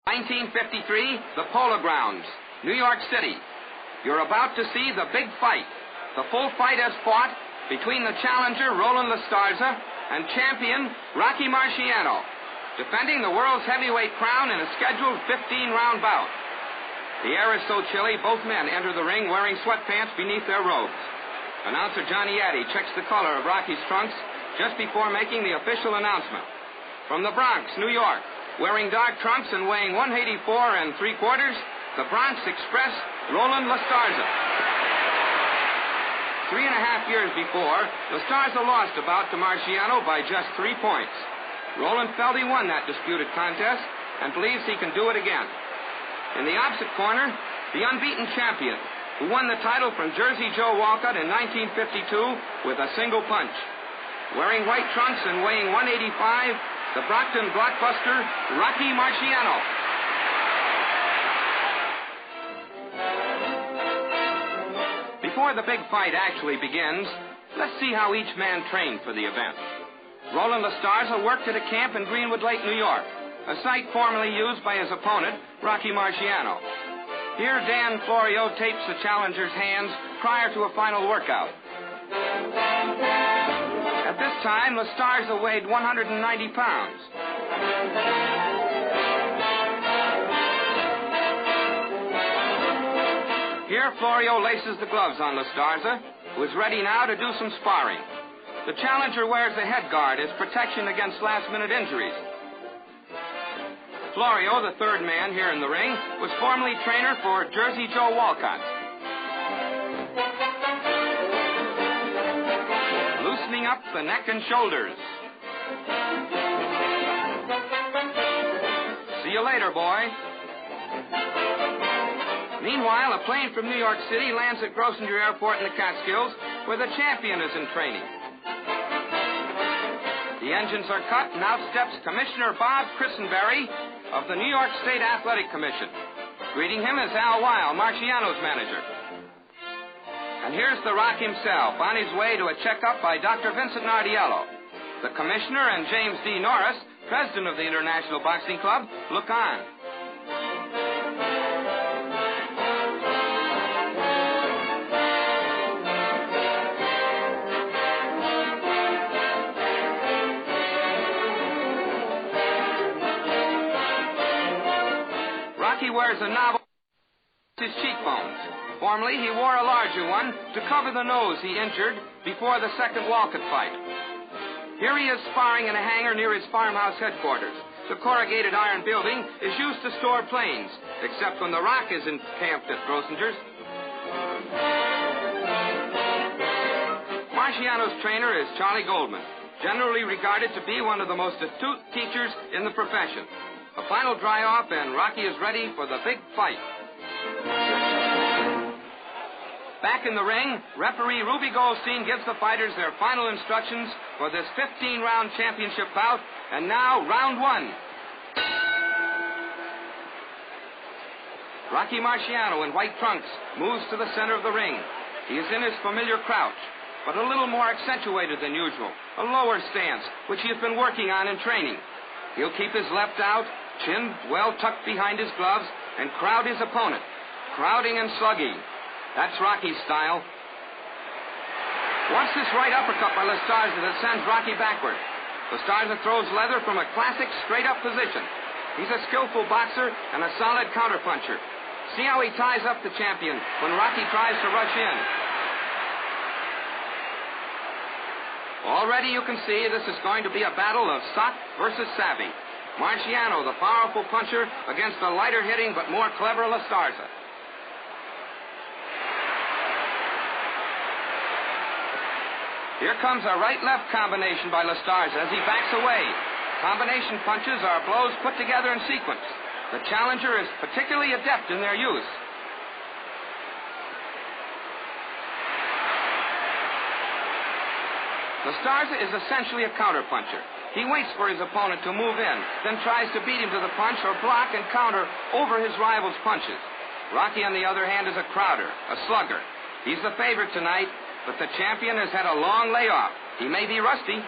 1953, the Polo Grounds, New York City. You're about to see the big fight. The full fight has fought between the challenger, Roland La Starza, and champion, Rocky Marciano, defending the world's heavyweight crown in a scheduled 15-round bout. The air is so chilly, both men enter the ring wearing sweatpants beneath their robes. Announcer Johnny Addy checks the color of Rocky's trunks just before making the official announcement. From the Bronx, New York, wearing dark trunks and weighing 184 3/4, the Bronx Express, Roland La Starza. 3.5 years before, La Starza lost a bout to Marciano by just 3 points. Roland felt he won that disputed contest and believes he can do it again. In the opposite corner, the unbeaten champion, who won the title from Jersey Joe Walcott in 1952 with a single punch. Wearing white trunks and weighing 185, the Brockton Blockbuster, Rocky Marciano. Before the big fight actually begins, let's see how each man trained for the event. Roland La Starza worked at a camp in Greenwood Lake, New York, a site formerly used by his opponent, Rocky Marciano. Here, Dan Florio tapes the challenger's hands prior to a final workout. At this time, La Starza weighed 190 pounds. Here, Florio laces the gloves on La Starza, who is ready now to do some sparring. The challenger wears a head guard as protection against last-minute injuries. Florio, the third man here in the ring, was formerly trainer for Jersey Joe Walcott. Loosening up the neck and shoulders. See you later, boy. Meanwhile, a plane from New York City lands at Grosvenor Airport in the Catskills, where the champion is in training. The engines are cut, and out steps Commissioner Bob Christenberry of the New York State Athletic Commission. Greeting him is Al Weil, Marciano's manager. And here's the Rock himself, on his way to a checkup by Dr. Vincent Nardiello. The commissioner and James D. Norris, president of the International Boxing Club, look on. Rocky wears a novel his cheekbones. Formerly, he wore a larger one to cover the nose he injured before the second Walcott fight. Here he is sparring in a hangar near his farmhouse headquarters. The corrugated iron building is used to store planes, except when the Rock is encamped at Grossinger's. Marciano's trainer is Charlie Goldman, generally regarded to be one of the most astute teachers in the profession. A final dry-off, and Rocky is ready for the big fight. Back in the ring, referee Ruby Goldstein gives the fighters their final instructions for this 15-round championship bout. And now, round one. Rocky Marciano in white trunks moves to the center of the ring. He is in his familiar crouch, but a little more accentuated than usual, a lower stance, which he has been working on in training. He'll keep his left out, chin well tucked behind his gloves, and crowd his opponent, crowding and slugging. That's Rocky's style. Watch this right uppercut by La Starza that sends Rocky backward. La Starza throws leather from a classic straight-up position. He's a skillful boxer and a solid counterpuncher. See how he ties up the champion when Rocky tries to rush in. Already you can see this is going to be a battle of sock versus savvy. Marciano, the powerful puncher, against the lighter-hitting but more clever La Starza. Here comes a right-left combination by La Starza as he backs away. Combination punches are blows put together in sequence. The challenger is particularly adept in their use. La Starza is essentially a counterpuncher. He waits for his opponent to move in, then tries to beat him to the punch or block and counter over his rival's punches. Rocky, on the other hand, is a crowder, a slugger. He's the favorite tonight, but the champion has had a long layoff. He may be rusty.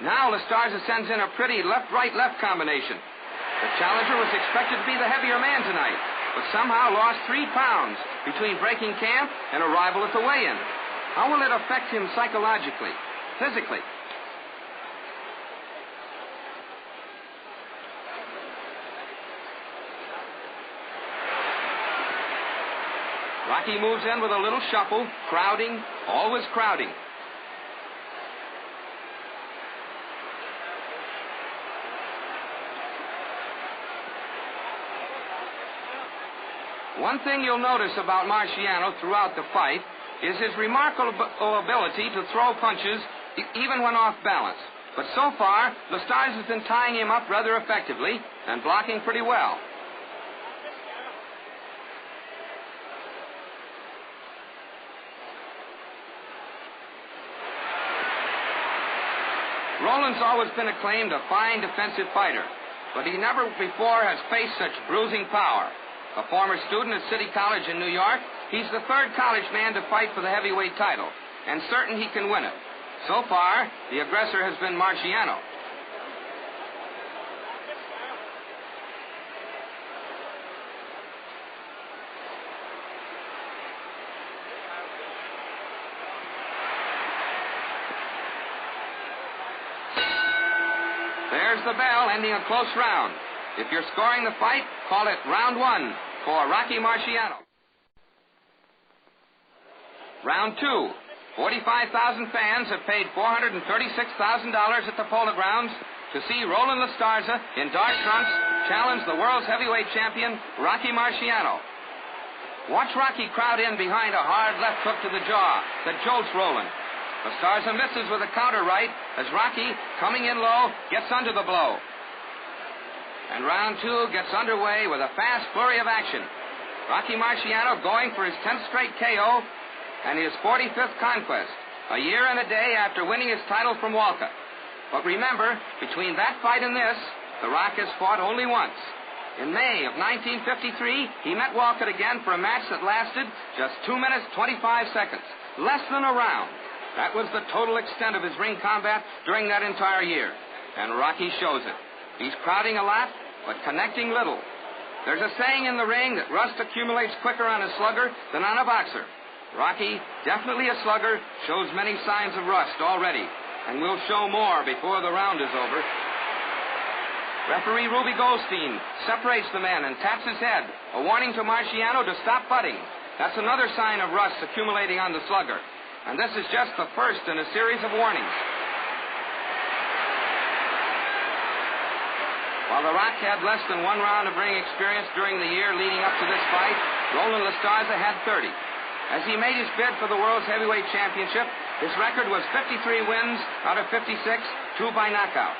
Now La Starza sends in a pretty left-right-left combination. The challenger was expected to be the heavier man tonight, but somehow lost 3 pounds between breaking camp and arrival at the weigh-in. How will it affect him psychologically, physically? Rocky moves in with a little shuffle, crowding, always crowding. One thing you'll notice about Marciano throughout the fight is his remarkable ability to throw punches even when off balance. But so far, La Starza has been tying him up rather effectively and blocking pretty well. Roland's always been acclaimed a fine defensive fighter, but he never before has faced such bruising power. A former student at City College in New York, he's the 3rd college man to fight for the heavyweight title, and certain he can win it. So far, the aggressor has been Marciano. There's the bell, ending a close round. If you're scoring the fight, call it round 1 for Rocky Marciano. Round 2. 45,000 fans have paid $436,000 at the Polo grounds to see Roland La Starza in dark trunks challenge the world's heavyweight champion, Rocky Marciano. Watch Rocky crowd in behind a hard left hook to the jaw that jolts Roland. La Starza misses with a counter right as Rocky, coming in low, gets under the blow. And round 2 gets underway with a fast flurry of action. Rocky Marciano going for his 10th straight KO and his 45th conquest, a year and a day after winning his title from Walcott. But remember, between that fight and this, The Rock has fought only once. In May of 1953, he met Walcott again for a match that lasted just 2 minutes, 25 seconds, less than a round. That was the total extent of his ring combat during that entire year. And Rocky shows it. He's crowding a lot, but connecting little. There's a saying in the ring that rust accumulates quicker on a slugger than on a boxer. Rocky, definitely a slugger, shows many signs of rust already, and will show more before the round is over. Referee Ruby Goldstein separates the men and taps his head, a warning to Marciano to stop butting. That's another sign of rust accumulating on the slugger. And this is just the first in a series of warnings. While The Rock had less than 1 round of ring experience during the year leading up to this fight, Roland La Starza had 30. As he made his bid for the World's Heavyweight Championship, his record was 53 wins out of 56, 2 by knockout.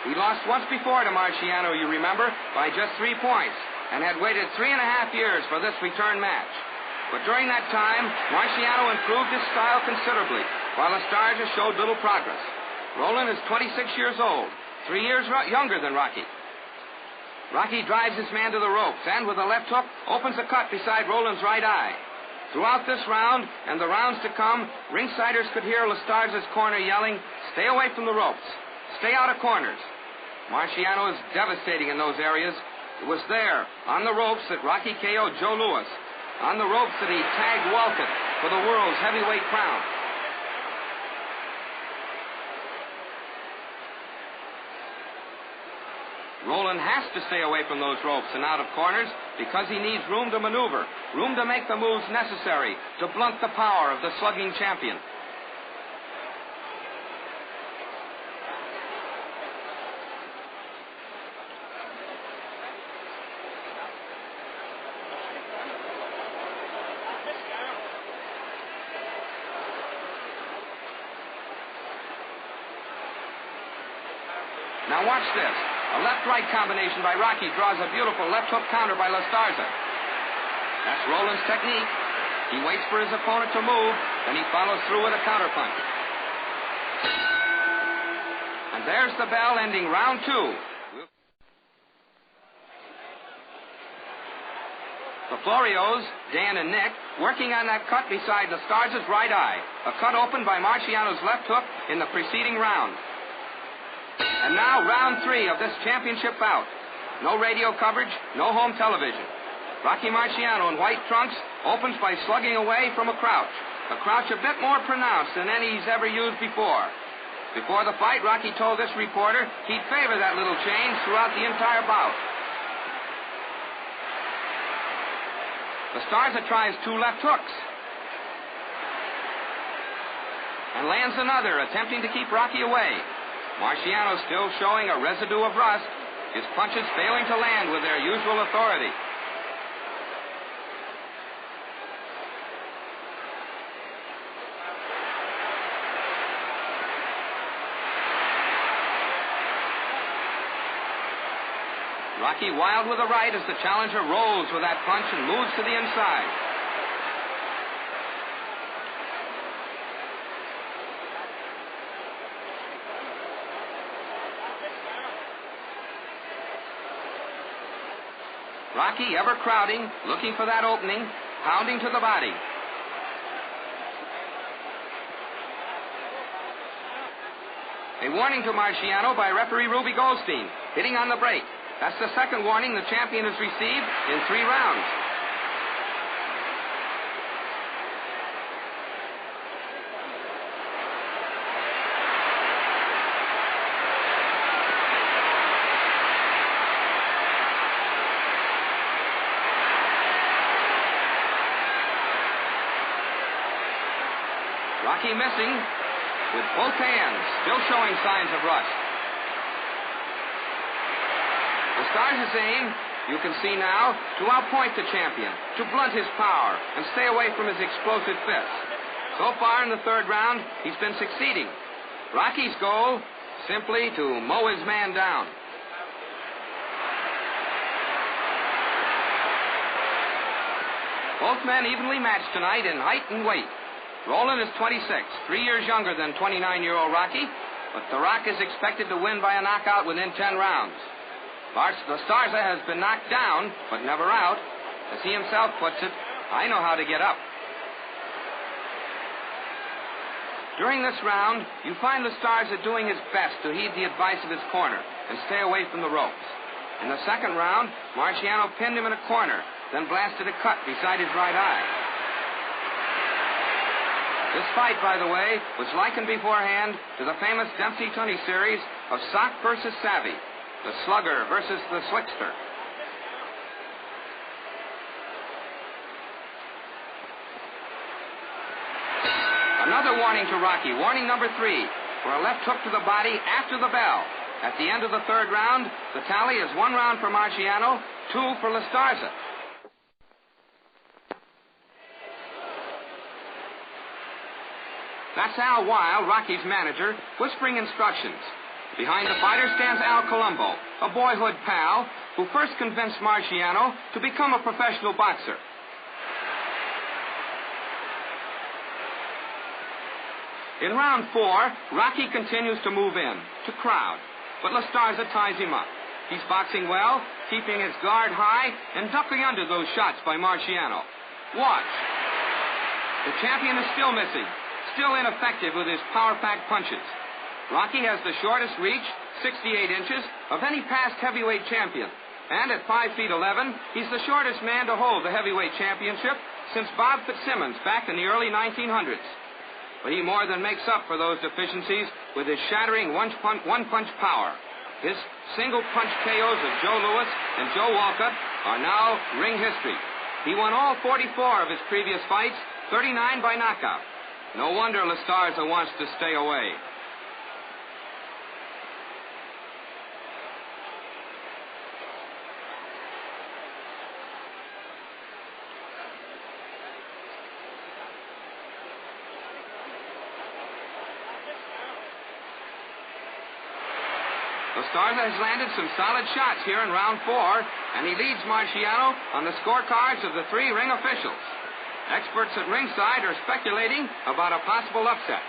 He lost once before to Marciano, you remember, by just 3 points, and had waited 3.5 years for this return match. But during that time, Marciano improved his style considerably, while La Starza showed little progress. Roland is 26 years old, 3 years younger than Rocky. Rocky drives his man to the ropes and, with a left hook, opens a cut beside Roland's right eye. Throughout this round and the rounds to come, ringsiders could hear La Starza's corner yelling, "Stay away from the ropes. Stay out of corners." Marciano is devastating in those areas. It was there, on the ropes, that Rocky KO'd Joe Louis. On the ropes that he tagged Walcott for the world's heavyweight crown. Roland has to stay away from those ropes and out of corners because he needs room to maneuver, room to make the moves necessary to blunt the power of the slugging champion. Now watch this. A left-right combination by Rocky draws a beautiful left hook counter by La Starza. That's Roland's technique. He waits for his opponent to move, then he follows through with a counterpunch. And there's the bell ending round 2. The Florios, Dan and Nick, working on that cut beside La Starza's right eye, a cut opened by Marciano's left hook in the preceding round. And now round 3 of this championship bout. No radio coverage, no home television. Rocky Marciano in white trunks opens by slugging away from a crouch. A crouch a bit more pronounced than any he's ever used before. Before the fight, Rocky told this reporter he'd favor that little change throughout the entire bout. La Starza tries 2 left hooks. And lands another, attempting to keep Rocky away. Marciano still showing a residue of rust, his punches failing to land with their usual authority. Rocky wild with the right as the challenger rolls with that punch and moves to the inside. Rocky ever crowding, looking for that opening, pounding to the body. A warning to Marciano by referee Ruby Goldstein, hitting on the break. That's the second warning the champion has received in 3 rounds. Rocky missing with both hands, still showing signs of rust. La Starza's aim, you can see now, to outpoint the champion, to blunt his power, and stay away from his explosive fists. So far in the 3rd round, he's been succeeding. Rocky's goal, simply to mow his man down. Both men evenly matched tonight in height and weight. Roland is 26, 3 years younger than 29-year-old Rocky, but the Rock is expected to win by a knockout within 10 rounds. La Starza has been knocked down, but never out. As he himself puts it, I know how to get up. During this round, you find La Starza doing his best to heed the advice of his corner and stay away from the ropes. In the 2nd round, Marciano pinned him in a corner, then blasted a cut beside his right eye. This fight, by the way, was likened beforehand to the famous Dempsey-Tunney series of Sock versus Savvy. The slugger versus the slickster. Another warning to Rocky, warning number 3, for a left hook to the body after the bell. At the end of the 3rd round, the tally is 1 round for Marciano, 2 for La Starza. That's Al Weil, Rocky's manager, whispering instructions. Behind the fighter stands Al Colombo, a boyhood pal who first convinced Marciano to become a professional boxer. In round 4, Rocky continues to move in, to crowd, but La Starza ties him up. He's boxing well, keeping his guard high, and ducking under those shots by Marciano. Watch. The champion is still missing, still ineffective with his power-packed punches. Rocky has the shortest reach, 68 inches, of any past heavyweight champion. And at 5 feet 11, he's the shortest man to hold the heavyweight championship since Bob Fitzsimmons back in the early 1900s. But he more than makes up for those deficiencies with his shattering one-punch power. His single-punch KOs of Joe Louis and Joe Walcott are now ring history. He won all 44 of his previous fights, 39 by knockout. No wonder La Starza wants to stay away. La Starza has landed some solid shots here in round 4, and he leads Marciano on the scorecards of the 3 ring officials. Experts at ringside are speculating about a possible upset.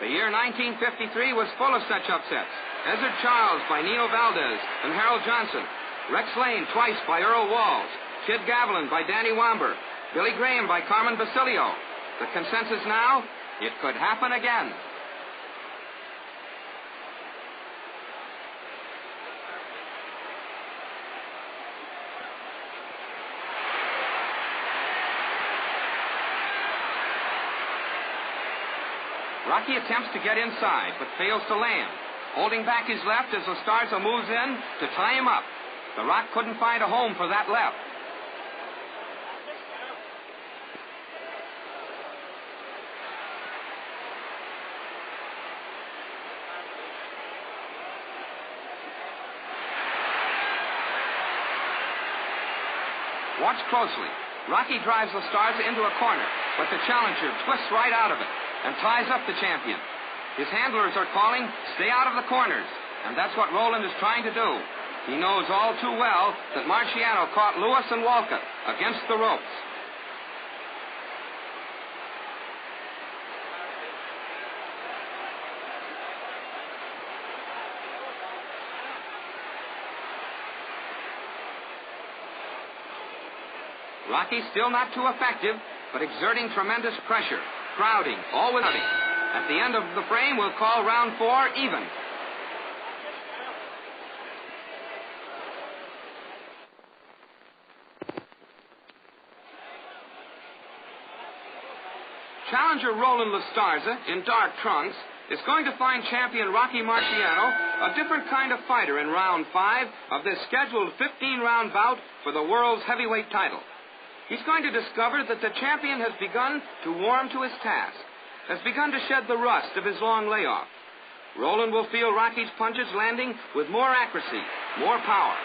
The year 1953 was full of such upsets. Ezzard Charles by Nino Valdez and Harold Johnson. Rex Lane twice by Earl Walls. Kid Gavilan by Danny Wamber. Billy Graham by Carmen Basilio. The consensus now, it could happen again. Rocky attempts to get inside, but fails to land, holding back his left as La Starza moves in to tie him up. The Rock couldn't find a home for that left. Watch closely. Rocky drives La Starza into a corner, but the challenger twists right out of it and ties up the champion. His handlers are calling, stay out of the corners, and that's what Roland is trying to do. He knows all too well that Marciano caught Lewis and Walcott against the ropes. Rocky's still not too effective, but exerting tremendous pressure, crowding, all with nothing. At the end of the frame, we'll call round 4 even. Challenger Roland La Starza, in dark trunks, is going to find champion Rocky Marciano a different kind of fighter in round 5 of this scheduled 15-round bout for the world's heavyweight title. He's going to discover that the champion has begun to warm to his task, has begun to shed the rust of his long layoff. Roland will feel Rocky's punches landing with more accuracy, more power.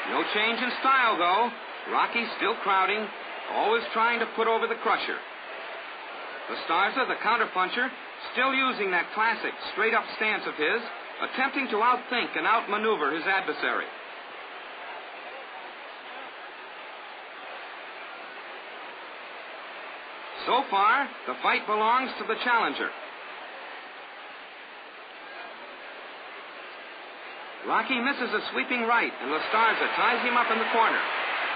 No change in style, though. Rocky's still crowding, always trying to put over the crusher. La Starza, the counterpuncher, still using that classic straight-up stance of his, attempting to outthink and outmaneuver his adversary. So far, the fight belongs to the challenger. Rocky misses a sweeping right, and La Starza ties him up in the corner.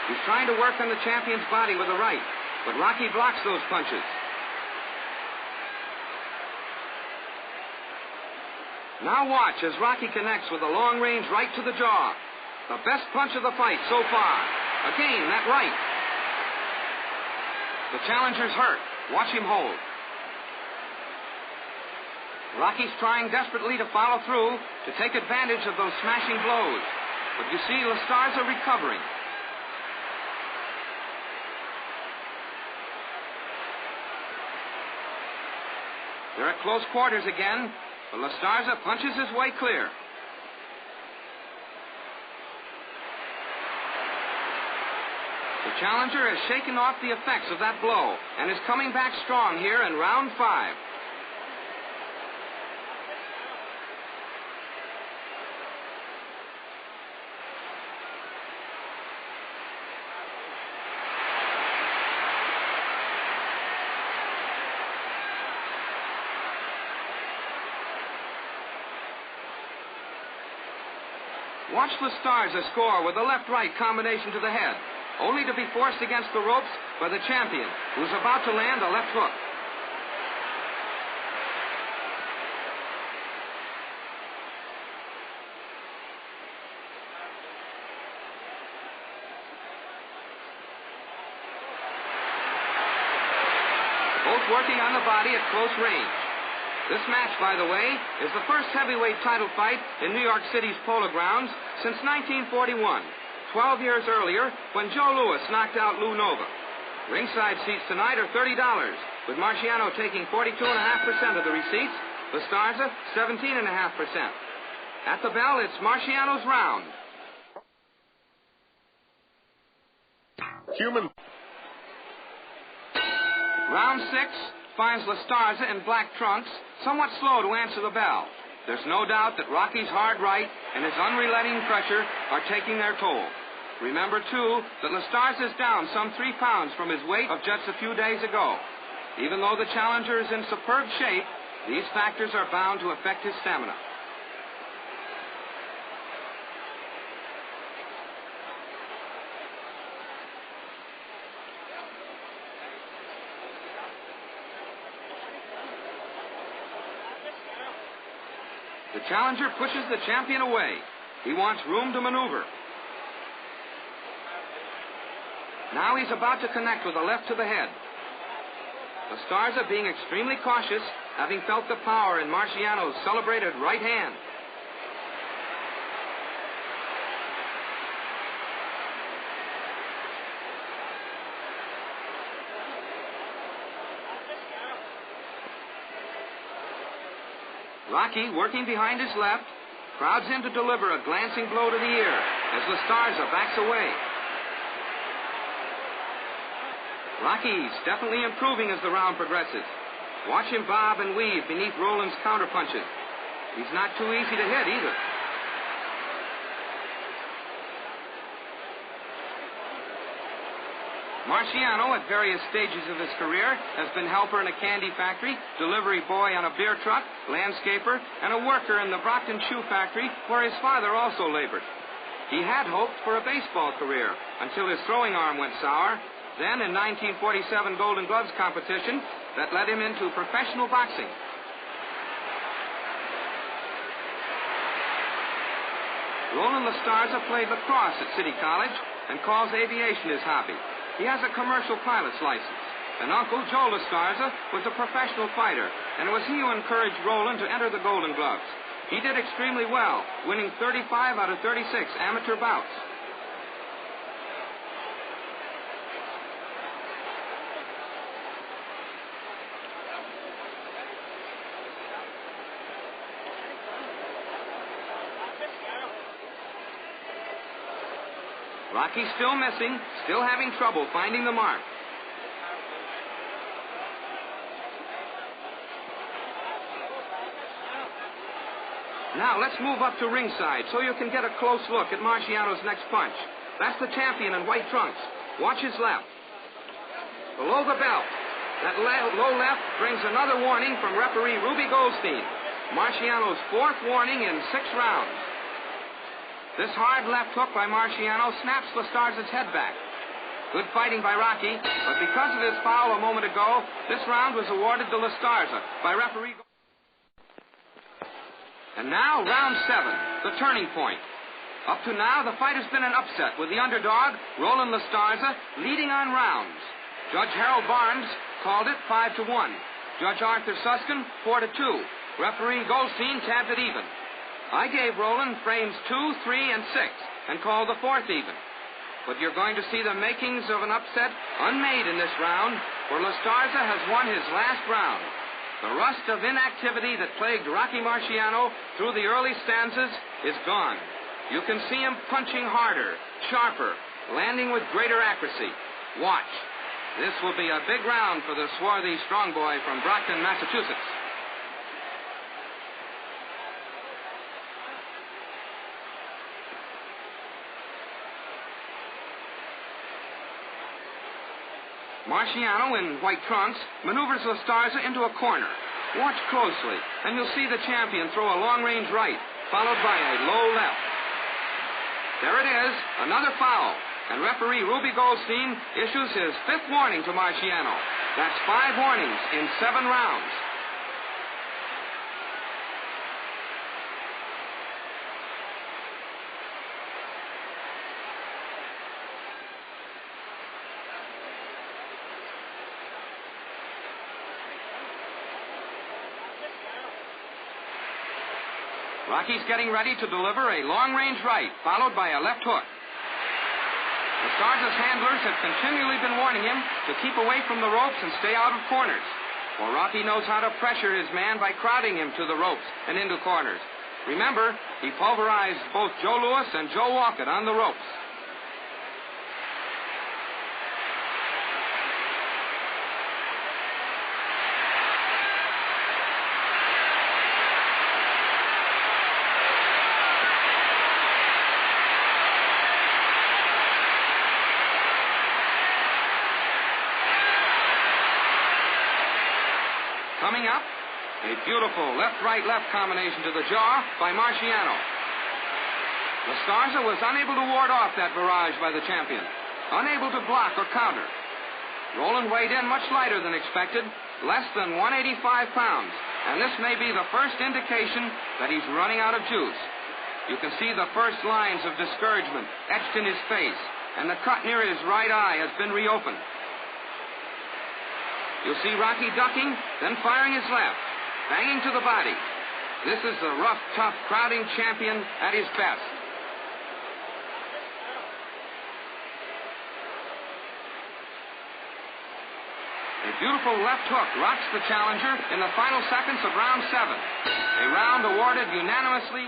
He's trying to work on the champion's body with a right, but Rocky blocks those punches. Now watch as Rocky connects with a long-range right to the jaw. The best punch of the fight so far. Again, that right. The challenger's hurt. Watch him hold. Rocky's trying desperately to follow through to take advantage of those smashing blows. But you see La Starza recovering. They're at close quarters again, but La Starza punches his way clear. The challenger has shaken off the effects of that blow and is coming back strong here in round 5. Watch La Starza score with a left-right combination to the head, only to be forced against the ropes by the champion, who's about to land a left hook. Both working on the body at close range. This match, by the way, is the first heavyweight title fight in New York City's Polo grounds since 1941, 12 years earlier when Joe Louis knocked out Lou Nova. Ringside seats tonight are $30, with Marciano taking 42.5% of the receipts, La Starza 17.5%. At the bell, it's Marciano's round. Round 6 finds La Starza in black trunks somewhat slow to answer the bell. There's no doubt that Rocky's hard right and his unrelenting pressure are taking their toll. Remember, too, that La Starza is down some 3 pounds from his weight of just a few days ago. Even though the challenger is in superb shape, these factors are bound to affect his stamina. The challenger pushes the champion away. He wants room to maneuver. Now he's about to connect with a left to the head. La Starza being extremely cautious, having felt the power in Marciano's celebrated right hand. Rocky, working behind his left, crowds in to deliver a glancing blow to the ear as La Starza backs away. Rocky's definitely improving as the round progresses. Watch him bob and weave beneath Roland's counterpunches. He's not too easy to hit either. Marciano, at various stages of his career, has been helper in a candy factory, delivery boy on a beer truck, landscaper, and a worker in the Brockton shoe factory, where his father also labored. He had hoped for a baseball career until his throwing arm went sour. Then, in 1947 Golden Gloves competition, that led him into professional boxing. Roland La Starza played lacrosse at City College and calls aviation his hobby. He has a commercial pilot's license. And Uncle Joe La Starza was a professional fighter, and it was he who encouraged Roland to enter the Golden Gloves. He did extremely well, winning 35 out of 36 amateur bouts. Rocky's still missing, still having trouble finding the mark. Now, let's move up to ringside so you can get a close look at Marciano's next punch. That's the champion in white trunks. Watch his left. Below the belt, that low left brings another warning from referee Ruby Goldstein. Marciano's fourth warning in 6 rounds. This hard left hook by Marciano snaps La Starza's head back. Good fighting by Rocky, but because of his foul a moment ago, this round was awarded to La Starza by referee. And now, round 7, the turning point. Up to now, the fight has been an upset, with the underdog, Roland La Starza, leading on rounds. Judge Harold Barnes called it 5-1. Judge Arthur Suskin, 4-2. Referee Goldstein tabbed it even. I gave Roland frames 2, 3, and 6, and called the 4th even. But you're going to see the makings of an upset unmade in this round, for La Starza has won his last round. The rust of inactivity that plagued Rocky Marciano through the early stanzas is gone. You can see him punching harder, sharper, landing with greater accuracy. Watch. This will be a big round for the swarthy strong boy from Brockton, Massachusetts. Marciano, in white trunks, maneuvers La Starza into a corner. Watch closely, and you'll see the champion throw a long-range right, followed by a low left. There it is, another foul, and referee Ruby Goldstein issues his 5th warning to Marciano. That's 5 warnings in 7 rounds. Rocky's getting ready to deliver a long-range right, followed by a left hook. La Starza's handlers have continually been warning him to keep away from the ropes and stay out of corners. For Rocky knows how to pressure his man by crowding him to the ropes and into corners. Remember, he pulverized both Joe Louis and Joe Walcott on the ropes. Coming up, a beautiful left-right-left combination to the jaw by Marciano. La Starza was unable to ward off that barrage by the champion, unable to block or counter. Roland weighed in much lighter than expected, less than 185 pounds, and this may be the first indication that he's running out of juice. You can see the first lines of discouragement etched in his face, and the cut near his right eye has been reopened. You'll see Rocky ducking, then firing his left, banging to the body. This is the rough, tough, crowding champion at his best. A beautiful left hook rocks the challenger in the final seconds of round 7. A round awarded unanimously.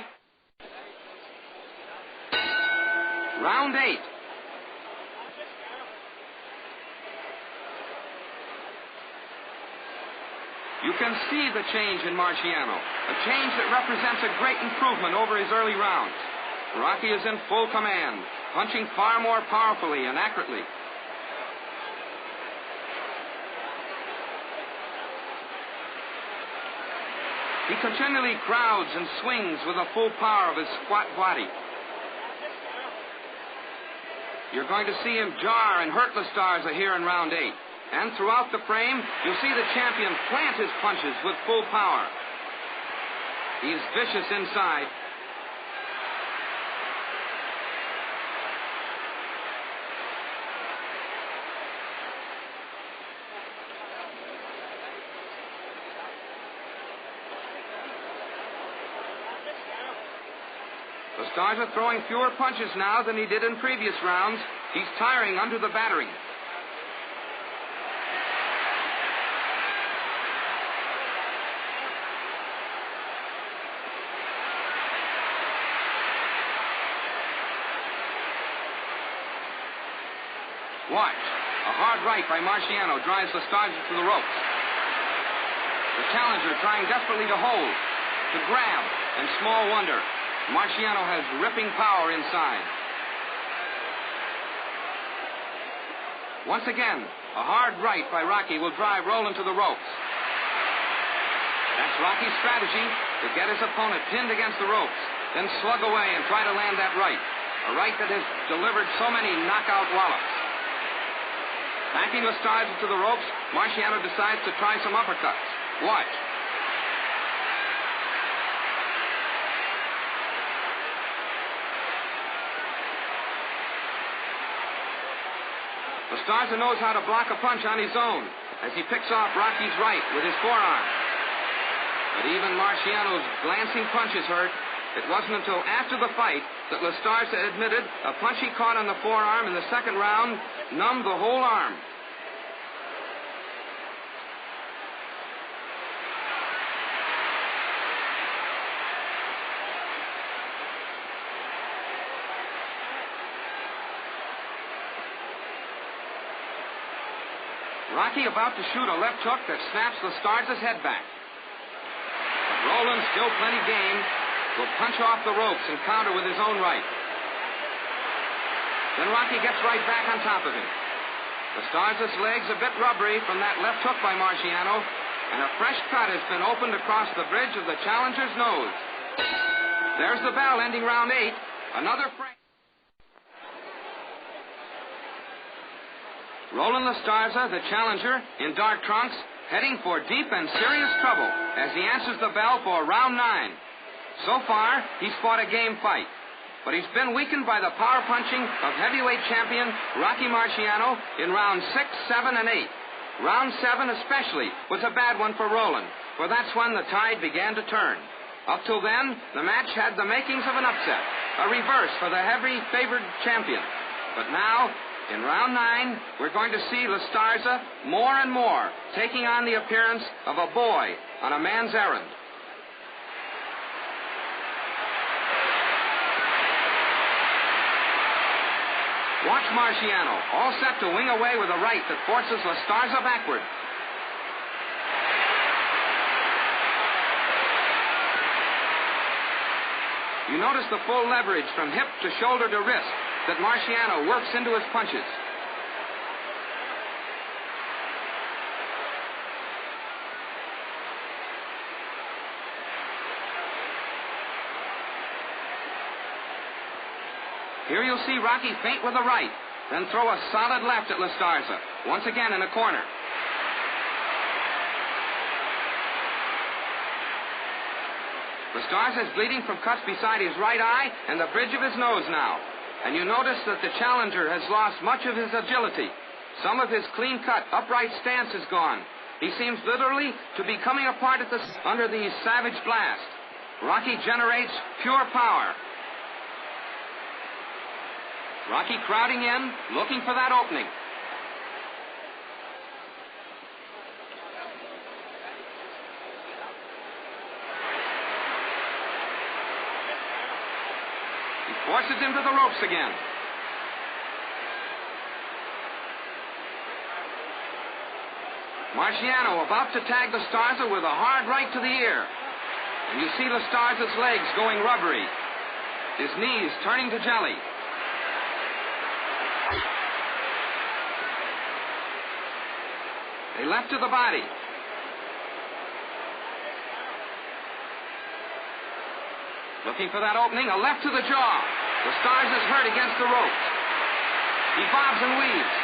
Round 8. You can see the change in Marciano, a change that represents a great improvement over his early rounds. Rocky is in full command, punching far more powerfully and accurately. He continually crowds and swings with the full power of his squat body. You're going to see him jar and hurt La Starza here in round 8. And throughout the frame, you'll see the champion plant his punches with full power. He's vicious inside. La Starza throwing fewer punches now than he did in previous rounds. He's tiring under the battering. Watch. A hard right by Marciano drives La Starza to the ropes. The challenger trying desperately to hold, to grab, and small wonder. Marciano has ripping power inside. Once again, a hard right by Rocky will drive Roland to the ropes. That's Rocky's strategy, to get his opponent pinned against the ropes, then slug away and try to land that right. A right that has delivered so many knockout wallops. Backing La Starza to the ropes, Marciano decides to try some uppercuts. Watch. La Starza knows how to block a punch on his own as he picks off Rocky's right with his forearm. But even Marciano's glancing punches hurt. It wasn't until after the fight that La Starza admitted a punch he caught on the forearm in the second round numbed the whole arm. Rocky about to shoot a left hook that snaps La Starza's head back. But Roland, still plenty game, will punch off the ropes and counter with his own right. Then Rocky gets right back on top of him. La Starza's leg's a bit rubbery from that left hook by Marciano, and a fresh cut has been opened across the bridge of the challenger's nose. There's the bell ending round 8. Another frame. Roland La Starza, the challenger, in dark trunks, heading for deep and serious trouble as he answers the bell for round 9. So far, he's fought a game fight, but he's been weakened by the power punching of heavyweight champion Rocky Marciano in rounds 6, 7, and 8. Round 7 especially was a bad one for Roland, for that's when the tide began to turn. Up till then, the match had the makings of an upset, a reverse for the heavy favored champion. But now, in round 9, we're going to see La Starza more and more taking on the appearance of a boy on a man's errand. Watch Marciano, all set to wing away with a right that forces La Starza backward. You notice the full leverage from hip to shoulder to wrist that Marciano works into his punches. Here you'll see Rocky feint with a right, then throw a solid left at La Starza, once again in a corner. La Starza is bleeding from cuts beside his right eye and the bridge of his nose now. And you notice that the challenger has lost much of his agility. Some of his clean-cut, upright stance is gone. He seems literally to be coming apart under the savage blast. Rocky generates pure power. Rocky crowding in, looking for that opening. He forces him to the ropes again. Marciano about to tag La Starza with a hard right to the ear. And you see La Starza's legs going rubbery. His knees turning to jelly. A left to the body. Looking for that opening, a left to the jaw. La Starza's hurt against the ropes. He bobs and weaves.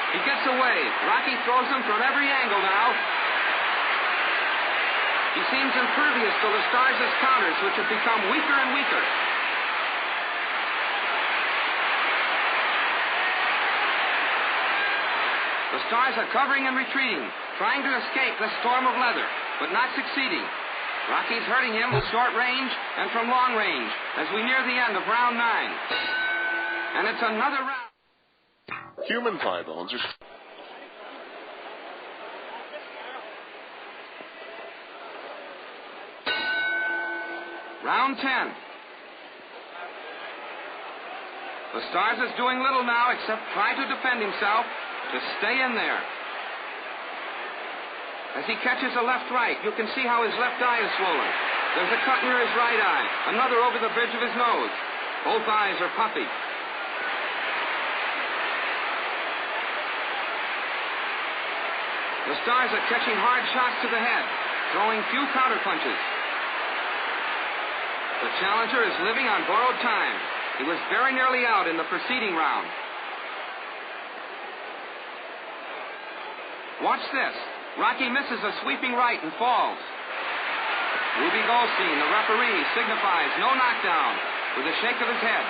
He gets away. Rocky throws him from every angle now. He seems impervious to La Starza's counters, which have become weaker and weaker. La Starza covering and retreating, trying to escape the storm of leather, but not succeeding. Rocky's hurting him with short range and from long range as we near the end of round 9. And it's another round. Human thigh bones are... Round 10. La Starza's doing little now except try to defend himself, to stay in there. As he catches a left-right, you can see how his left eye is swollen. There's a cut near his right eye, another over the bridge of his nose. Both eyes are puffy. La Starza catching hard shots to the head, throwing few counterpunches. The challenger is living on borrowed time. He was very nearly out in the preceding round. Watch this. Rocky misses a sweeping right and falls. Ruby Goldstein, the referee, signifies no knockdown with a shake of his head.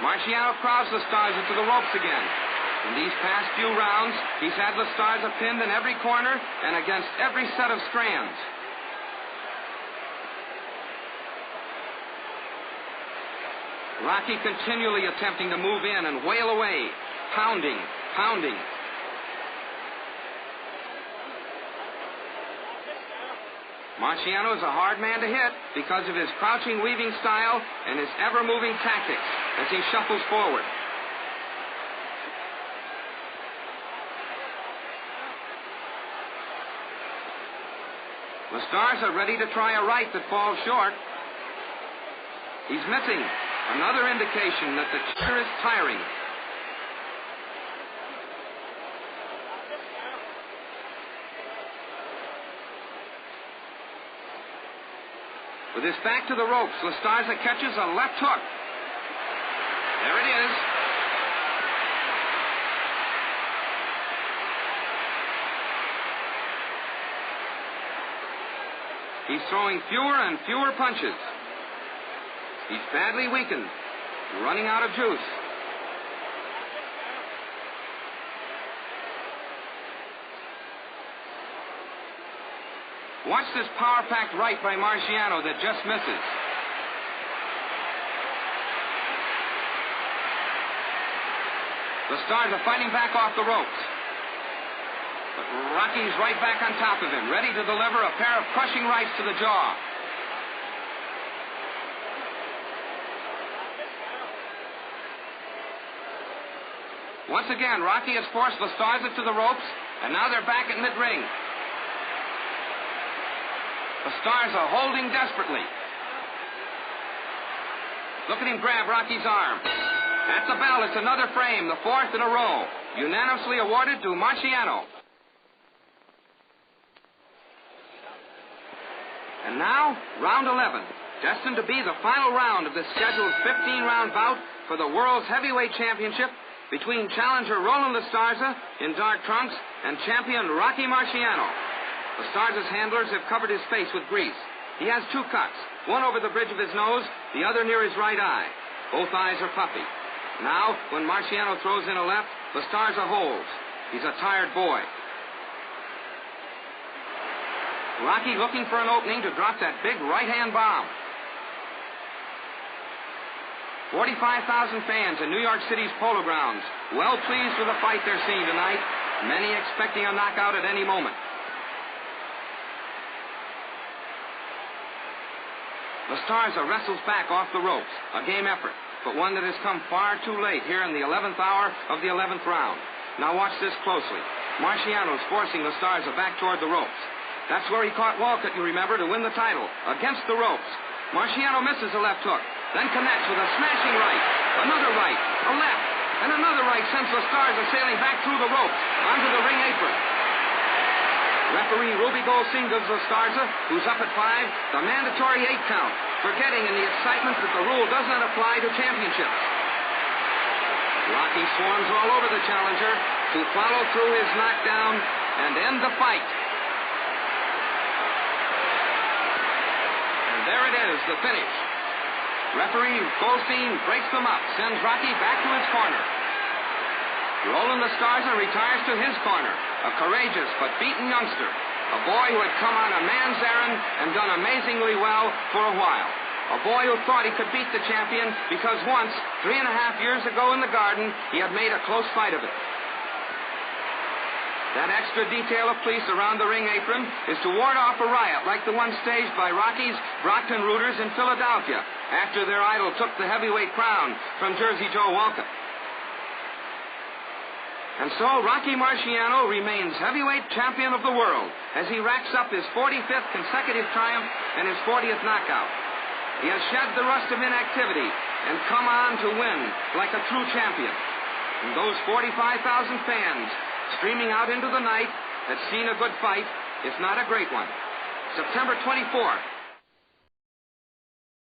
Marciano crowds La Starza to the ropes again. In these past few rounds, he's had La Starza pinned in every corner and against every set of strands. Rocky continually attempting to move in and wail away, pounding, pounding. Marciano is a hard man to hit because of his crouching weaving style and his ever-moving tactics as he shuffles forward. La Starza ready to try a right that falls short. He's missing. Another indication that the chair is tiring. With his back to the ropes, La Starza catches a left hook. There it is. He's throwing fewer and fewer punches. He's badly weakened, running out of juice. Watch this power-packed right by Marciano that just misses. La Starza fighting back off the ropes. But Rocky's right back on top of him, ready to deliver a pair of crushing rights to the jaw. Once again, Rocky has forced La Starza to the ropes, and now they're back at mid-ring. La Starza holding desperately. Look at him grab Rocky's arm. That's the bell. It's another frame, the fourth in a row. Unanimously awarded to Marciano. And now, round 11. Destined to be the final round of this scheduled 15-round bout for the World's Heavyweight Championship between challenger Roland La Starza in dark trunks and champion Rocky Marciano. La Starza's handlers have covered his face with grease. He has 2 cuts, one over the bridge of his nose, the other near his right eye. Both eyes are puffy. Now, when Marciano throws in a left, La Starza holds. He's a tired boy. Rocky looking for an opening to drop that big right-hand bomb. 45,000 fans in New York City's Polo grounds, well pleased with the fight they're seeing tonight, many expecting a knockout at any moment. La Starza wrestles back off the ropes, a game effort, but one that has come far too late here in the 11th hour of the 11th round. Now watch this closely. Marciano's forcing La Starza back toward the ropes. That's where he caught Walcott, you remember, to win the title, against the ropes. Marciano misses a left hook, then connects with a smashing right, another right, a left, and another right sends La Starza sailing back through the ropes onto the ring apron. Referee Ruby Goldstein gives La Starza, who's up at 5, the mandatory 8 count, forgetting in the excitement that the rule does not apply to championships. Rocky swarms all over the challenger to follow through his knockdown and end the fight. And there it is, the finish. Referee Goldstein breaks them up, sends Rocky back to his corner. Roland La Starza retires to his corner, a courageous but beaten youngster, a boy who had come on a man's errand and done amazingly well for a while. A boy who thought he could beat the champion because once, 3.5 years ago in the Garden, he had made a close fight of it. That extra detail of police around the ring apron is to ward off a riot like the one staged by Rocky's Brockton rooters in Philadelphia after their idol took the heavyweight crown from Jersey Joe Walcott. And so Rocky Marciano remains heavyweight champion of the world as he racks up his 45th consecutive triumph and his 40th knockout. He has shed the rust of inactivity and come on to win like a true champion. And those 45,000 fans streaming out into the night had seen a good fight, if not a great one. September 24th,